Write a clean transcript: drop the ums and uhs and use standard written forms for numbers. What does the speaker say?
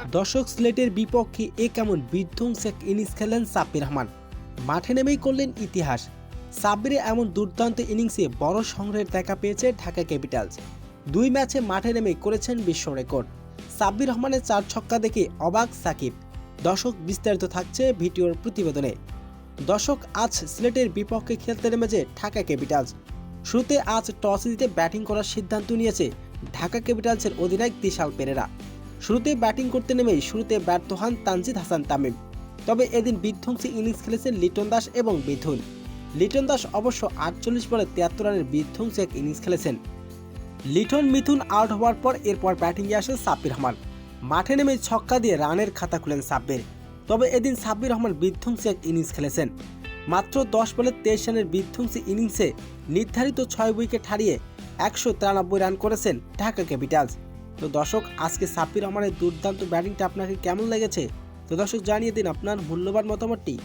দর্শক, সিলেটের বিপক্ষে কেমন বিধ্বংসী এক ইনিংস খেলেন সাব্বির রহমান। মাঠে নেমেই করলেন ইতিহাস। সাব্বিরের এমন দুর্দান্ত ইনিংসে বড় সংগ্রহের দেখা পেয়েছে ঢাকা ক্যাপিটালস। 2 ম্যাচে মাঠে নেমেই করেছেন বিশ্ব রেকর্ড। সাব্বির রহমানের 4 ছক্কা দেখে অবাক সাকিব। দর্শক, বিস্তারিত থাকছে ভিডিওর প্রতিবেদনে। দর্শক, আজ সিলেটের বিপক্ষে খেলতে নেমেছে ঢাকা ক্যাপিটালস। শুরুতে আজ টস জিতে ব্যাটিং করার সিদ্ধান্ত নিয়েছে ঢাকা ক্যাপিটালসের অধিনায়ক দিশাল পেরেরা। শুরুতে ব্যাটিং করতে নেমেই ব্যর্থ হন তানজিদ হাসান তামিম। তবে এদিন বিধ্বংসী ইনিংস খেলেছেন লিটন দাস এবং মিথুন। লিটন দাস অবশ্য 48 বলে 73 রানের বিধ্বংসী এক ইনিংস খেলেছেন। লিটন মিথুন আউট হওয়ার পর এরপর ব্যাটিংয়ে আসেন সাব্বির রহমান। মাঠে নেমে ছক্কা দিয়ে রানের খাতা খুলেন সাব্বির। তবে এদিন সাব্বির রহমান বিধ্বংসী এক ইনিংস খেলেছেন। মাত্র 10 বলে 23 রানের বিধ্বংসী ইনিংসে নির্ধারিত 6 উইকেট হারিয়ে 193 রান করেছেন ঢাকা ক্যাপিটালস। তো দর্শক, আজকে সাব্বির রহমানের দুর্দান্ত ব্যাটিংটা আপনাকে কেমন লেগেছে? তো দর্শক, জানিয়ে দিন আপনার মূল্যবান মতামতটি।